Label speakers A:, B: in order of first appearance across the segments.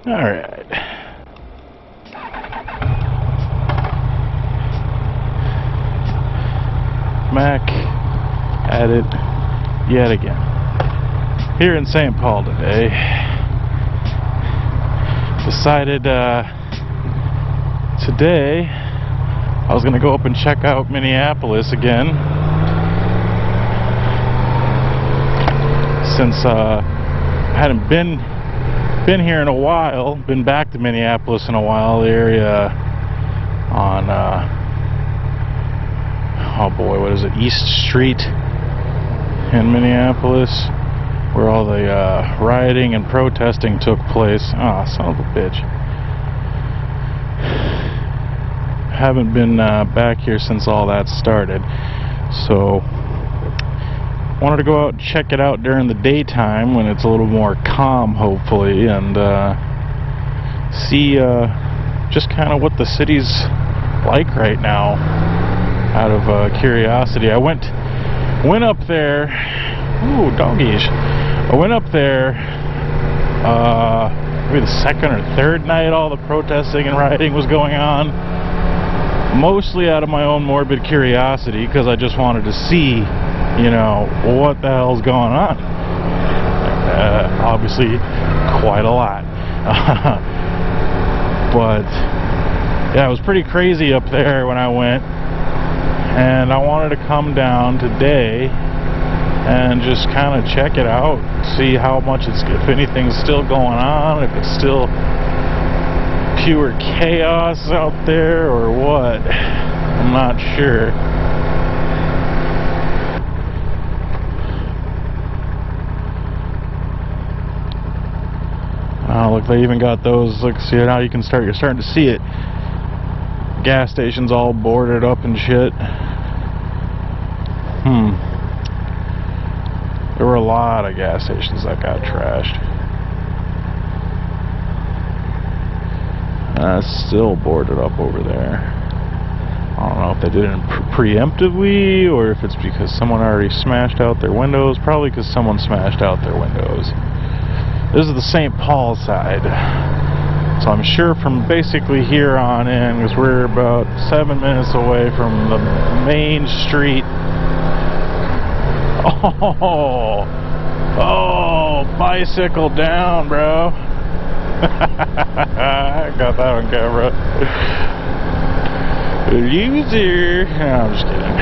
A: Alright. Back at it yet again. Here in St. Paul today. Decided today I was going to go up and check out Minneapolis again. Since I hadn't been here in a while, been back to Minneapolis in a while, the area on oh boy, what is it, East Street in Minneapolis, where all the rioting and protesting took place. Ah, son of a bitch. Haven't been back here since all that started, so wanted to go out and check it out during the daytime when it's a little more calm, hopefully, and see just kind of what the city's like right now, out of curiosity. I went up there. Ooh, doggies. I went up there maybe the second or third night all the protesting and rioting was going on, mostly out of my own morbid curiosity, because I just wanted to see, you know, what the hell's going on. Obviously quite a lot. But yeah, it was pretty crazy up there when I went, and I wanted to come down today and just kind of check it out, see how much it's, if anything's still going on, if it's still pure chaos out there or what. I'm not sure. Oh, look, they even got those. Look, see now you can start. You're starting to see it. Gas stations all boarded up and shit. There were a lot of gas stations that got trashed. Still boarded up over there. I don't know if they did it preemptively or if it's because someone already smashed out their windows. Probably because someone smashed out their windows. This is the St. Paul side. So I'm sure from basically here on in, because we're about 7 minutes away from the main street. Oh, bicycle down, bro. I got that on camera. Loser. No, I'm just kidding.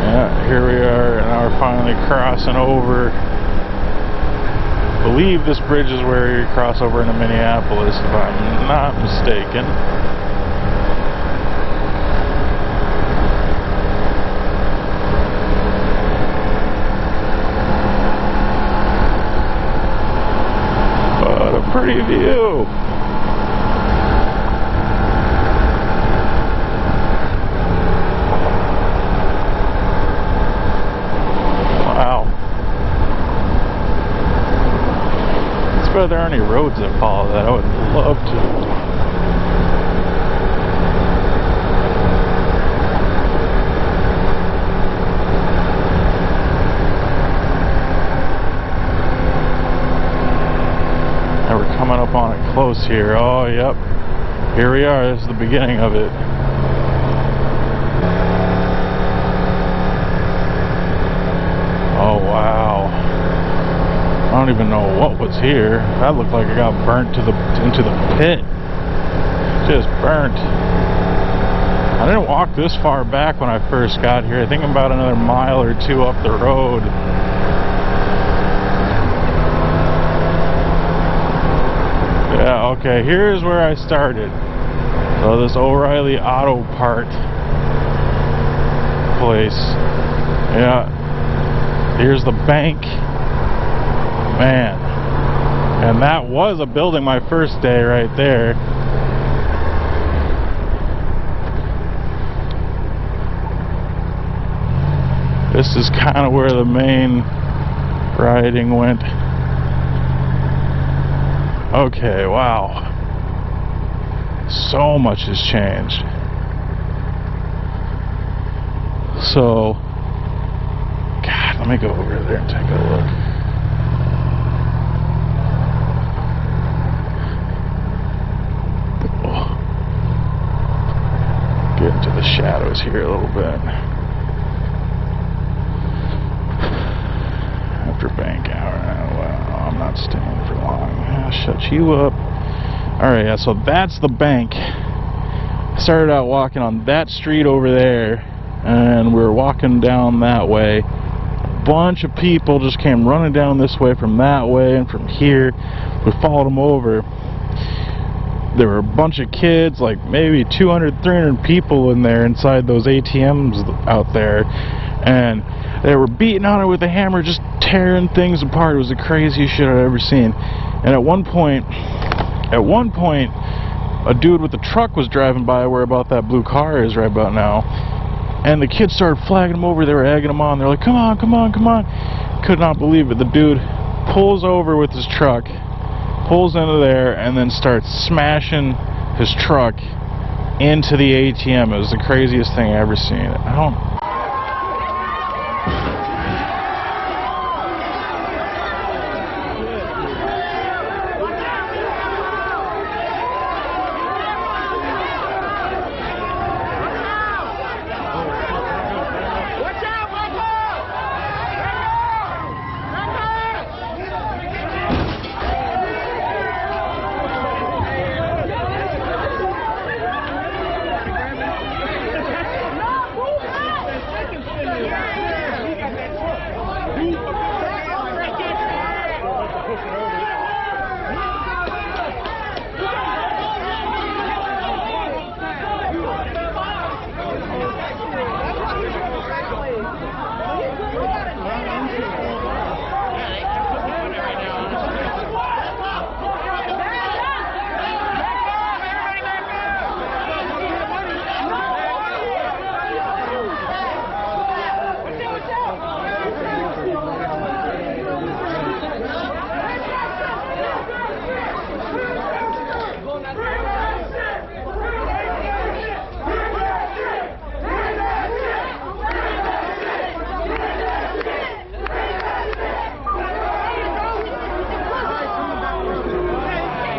A: Yeah, here we are, and now we're finally crossing over. I believe this bridge is where you cross over into Minneapolis, if I'm not mistaken. What a pretty view! If there are any roads that follow that, I would love to. And we're coming up on it close here. Oh, yep. Here we are. This is the beginning of it. Oh, wow. I don't even know what was here. That looked like it got burnt into the pit. Just burnt. I didn't walk this far back when I first got here. I think about another mile or two up the road. Yeah, okay, here's where I started. So this O'Reilly Auto Part place. Yeah. Here's the bank. Man, and that was a building my first day right there. This is kind of where the main rioting went. Okay, wow. So much has changed. So, God, let me go over there and take a look. the shadows here a little bit. After bank hour, well, I'm not staying for long. I'll shut you up. Alright, yeah, so that's the bank. I started out walking on that street over there, and we were walking down that way. A bunch of people just came running down this way from that way and from here. We followed them over. There were a bunch of kids, like maybe 200, 300 people in there inside those ATMs out there, and they were beating on it with a hammer, just tearing things apart. It was the craziest shit I'd ever seen. And at one point, a dude with a truck was driving by where about that blue car is right about now, and the kids started flagging him over. They were egging him on. They're like, come on, come on, come on. Could not believe it. The dude pulls over with his truck, pulls into there, and then starts smashing his truck into the ATM. It was the craziest thing I ever seen.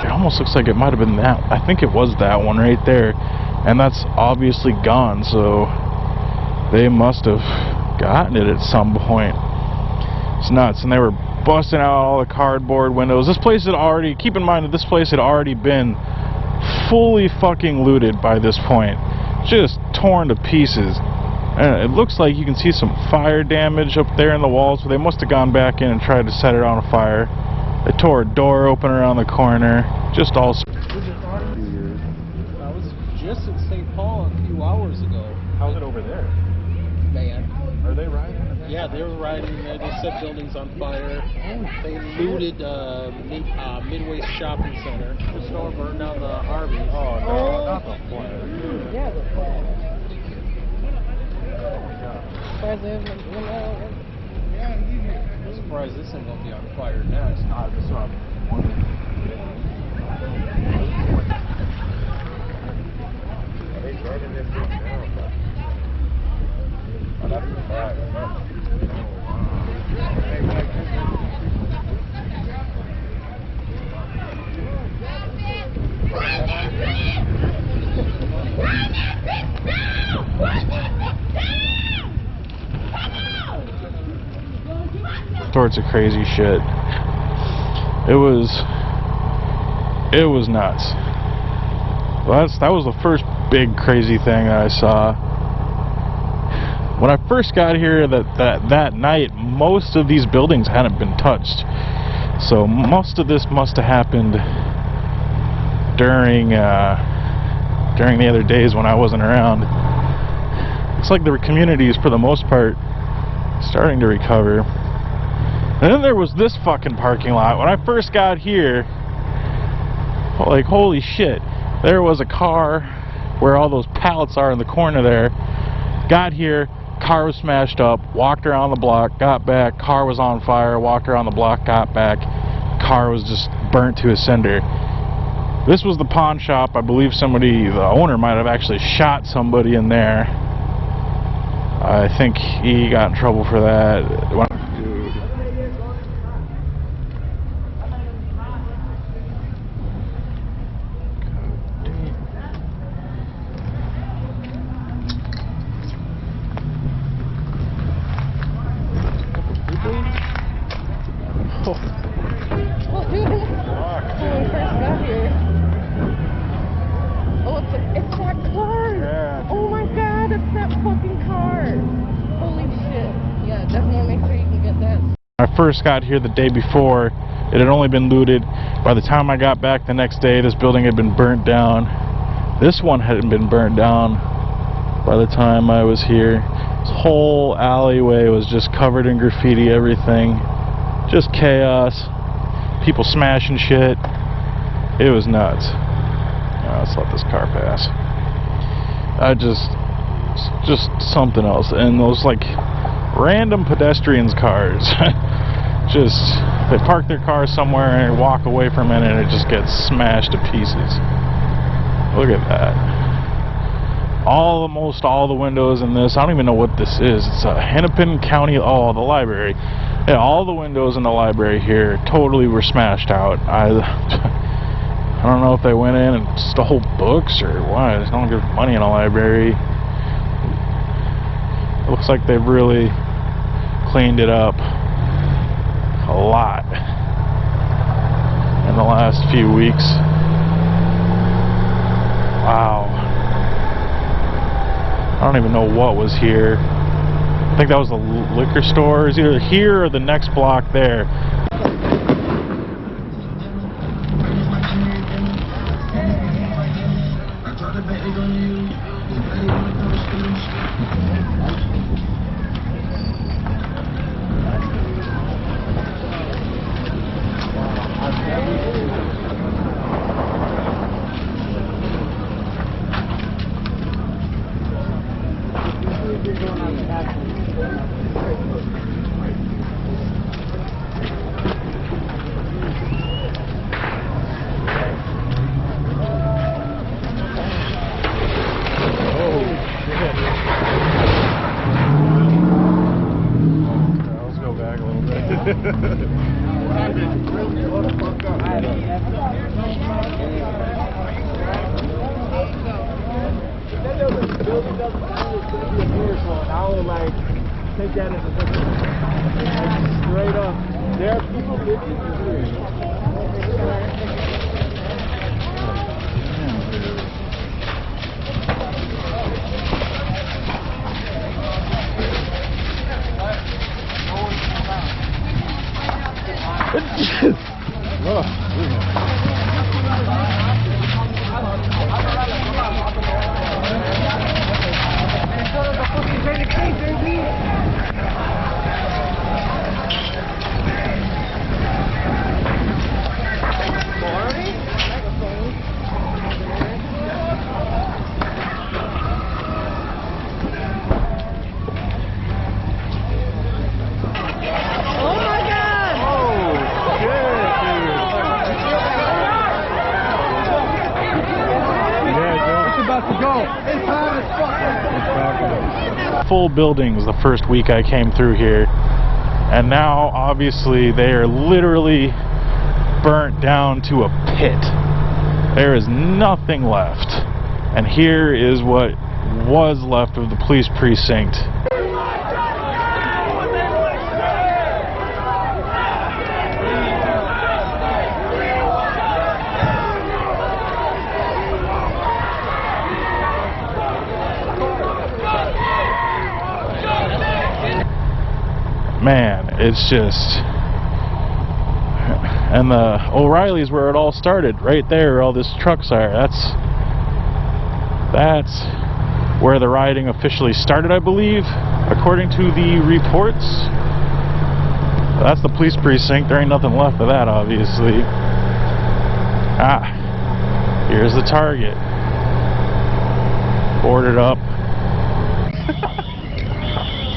A: Almost looks like it might have been that. I think it was that one right there, and that's obviously gone, so they must have gotten it at some point. It's nuts. And they were busting out all the cardboard windows. This place had already, keep in mind that this place had already been fully fucking looted by this point, just torn to pieces. And it looks like you can see some fire damage up there in the walls, so they must have gone back in and tried to set it on fire. They tore a door open around the corner. Just all.
B: I was just in St. Paul a few hours ago.
A: How's it over there?
B: Man.
A: Are they rioting?
B: Yeah, they were rioting there. They set buildings on fire. They looted Midway Shopping Center. The storm burned down the Arby's.
A: Oh, no, not the fire.
B: Yeah, the fire. I'm surprised this ain't gonna be on fire next.
A: That's what I'm wondering. Sorts of crazy shit. It was nuts. Well, that was the first big crazy thing that I saw. When I first got here that night, most of these buildings hadn't been touched. So most of this must have happened during the other days when I wasn't around. Looks like the communities, for the most part, starting to recover. And then there was this fucking parking lot. When I first got here, like, holy shit, there was a car where all those pallets are in the corner there. Got here, car was smashed up, walked around the block, got back, car was on fire, walked around the block, got back, car was just burnt to a cinder. This was the pawn shop. I believe the owner might have actually shot somebody in there. I think he got in trouble for that.
C: Well, dude, when we first got here. Oh, it's that car!
A: Yeah.
C: Oh my god, it's that fucking car! Holy shit. Yeah, definitely make sure you can get that.
A: I first got here the day before. It had only been looted. By the time I got back the next day, this building had been burnt down. This one hadn't been burnt down by the time I was here. This whole alleyway was just covered in graffiti, everything. Just chaos. People smashing shit. It was nuts. Let's let this car pass. Just something else. And those like random pedestrians' cars. Just, they park their car somewhere and walk away for a minute and it just gets smashed to pieces. Look at that. Almost all the windows in this, I don't even know what this is. It's a Hennepin County, the library. Yeah, all the windows in the library here totally were smashed out. I don't know if they went in and stole books or what. They don't give money in a library. It looks like they've really cleaned it up a lot in the last few weeks. Wow. I don't even know what was here. I think that was the liquor store. It's either here or the next block there.
B: Take that as a straight up. There are people living here. Full buildings the first week I came through here, and now obviously they are literally burnt down to a pit. There is nothing left, and here is what was left of the police precinct. Man, it's just, and the O'Reilly's where it all started, right there, where all these trucks are. That's where the rioting officially started, I believe, according to the reports. That's the police precinct. There ain't nothing left of that, obviously. Here's the Target. Boarded up.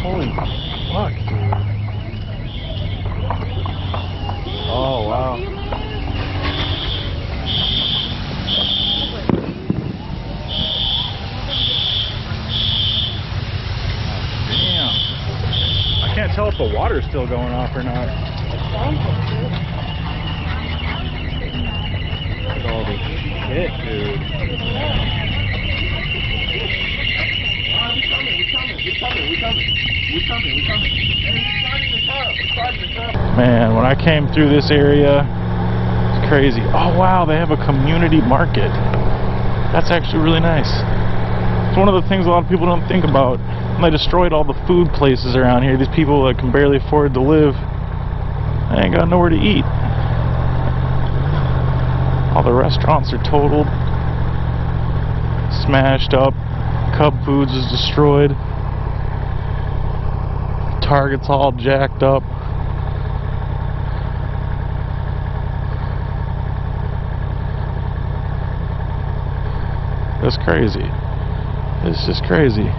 B: Holy fuck, dude. Oh, wow. Damn. I can't tell if the water's still going off or not. Look at all this shit, dude. We coming. Hey, we're starting the car. Man, when I came through this area, it's crazy. Oh wow, they have a community market. That's actually really nice. It's one of the things a lot of people don't think about. When they destroyed all the food places around here, these people that can barely afford to live, they ain't got nowhere to eat. All the restaurants are totaled, smashed up. Cub Foods is destroyed. Target's all jacked up. That's crazy. It's just crazy.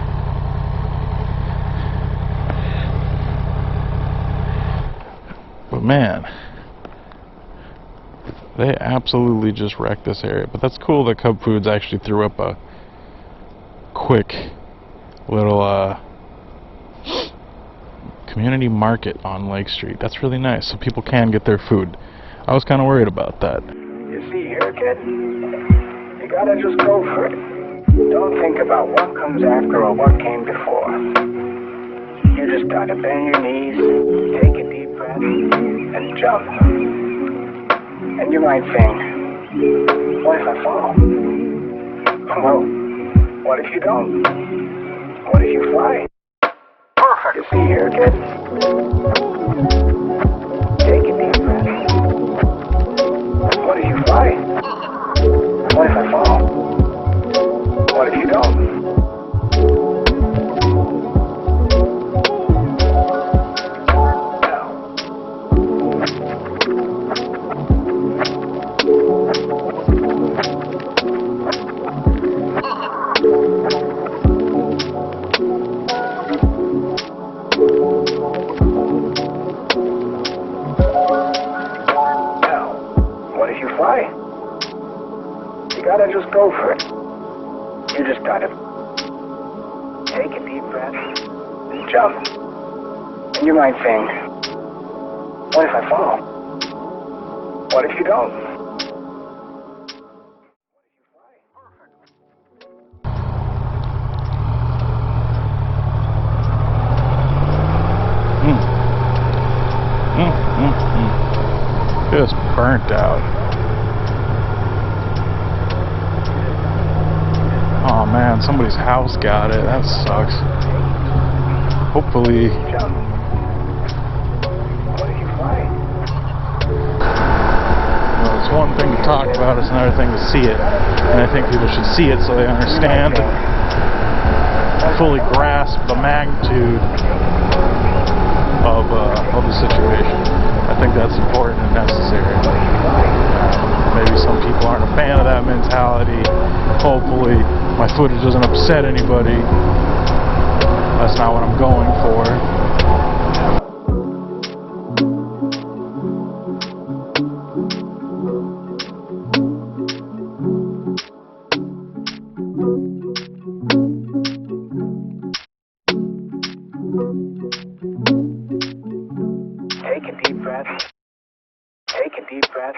B: But man, they absolutely just wrecked this area. But that's cool that Cub Foods actually threw up a quick little community market on Lake Street. That's really nice, so people can get their food. I was kind of worried about that.
D: You see here, kid? You gotta just go for it. Don't think about what comes after or what came before. You just gotta bend your knees, take a deep breath, and jump. And you might think, what if I fall? Well, what if you don't? What if you fly? Perfect. You see here, kid? Take a deep breath. What if you fly? What if I fall? What if you don't? What if you fly? You gotta just go for it. You just gotta take a deep breath and jump. And you might think, what if I fall? What if you don't?
B: Just burnt out. Oh man, somebody's house got it. That sucks. Hopefully. Well, it's one thing to talk about, it's another thing to see it. And I think people should see it so they understand, fully grasp the magnitude of the situation. I think that's important and necessary. Maybe some people aren't a fan of that mentality. Hopefully my footage doesn't upset anybody. That's not what I'm going for.
D: Take a deep breath. Take a deep breath.